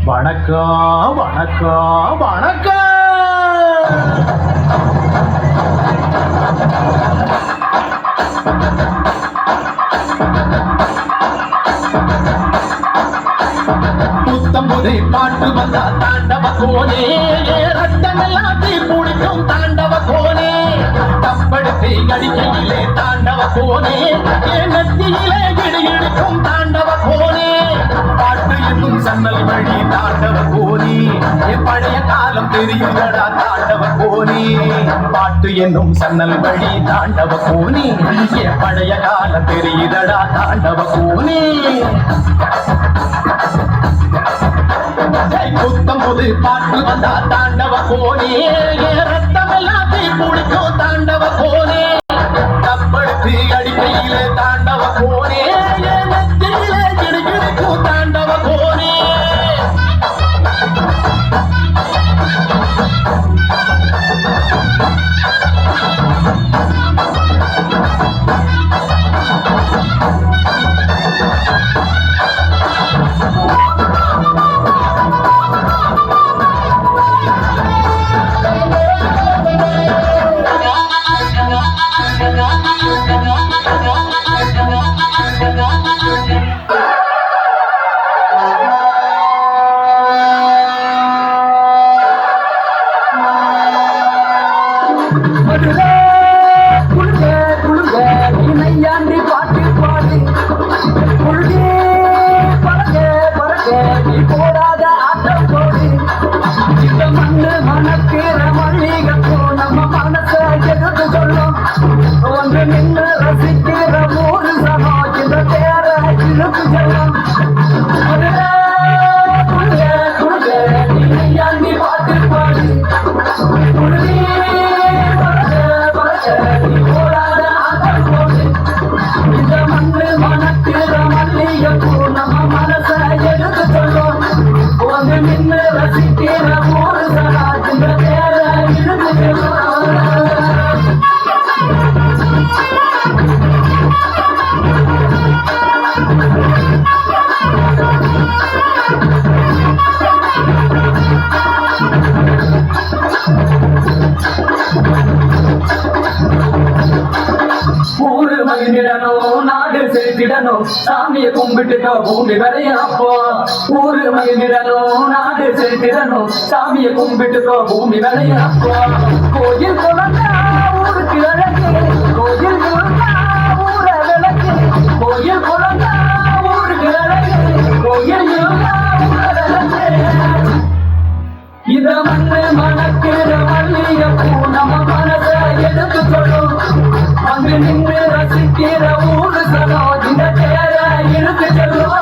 வணக்கம் வணக்கம் வணக்கம். புத்தம்புதை பாட்டு வந்தா தாண்டவ கோனே, ரத்தமெல்லாம் தீ பிடிக்கும் தாண்டவ கோனே, தப்படுத்தி அடிக்கையிலே தாண்டவ கோனே, நெத்தியிலே இடி இடிக்கும் தாண்டவ கோனே, பாட்டு என்னும் சன்னல் வழி தாண்டவ கோனி, பழைய காலம் தெரியுதடா தாண்டவ கோனி, பாட்டு என்னும் சன்னல் வழி தாண்டவ கோனி, பழைய காலம் தெரியுதடா தாண்டவ கோனி. புத்தம் புது பாட்டு வந்தா தாண்டவ கோனே, ரத்தம் எல்லாத்தையும் பிடிக்கும் தாண்டவ கோனே, தப்படுத்தி அடிக்கையிலே தாண்டவ கோனே, நெத்தியிலே கிடுகிடுக்கும் தாண்டவ கோனே. சாமியை கும்பிட்டுட்டோ பூமி விளையாப்போ ஊரு மகிழ்ந்திடணும் நாடு செலுத்திடணும் சாமியை கும்பிட்டுட்டோ பூமி விளையாப்போ கோயில் குழந்தா ஊருக்கு அழகு கோயில் குழந்தா ஊர விளக்கு கோயில் குழந்தா ஊருக்கு அழகு கோயில் குழந்தா ஊர விளக்கு இந்த மண்ணு மணக்கிற மல்லிய பூ நம்ம மனச எடுத்து சொல்லும் அங்கு நின்று ரசிக்கிற ஊரு சனம் இந்த தேர இழுத்து செல்லும்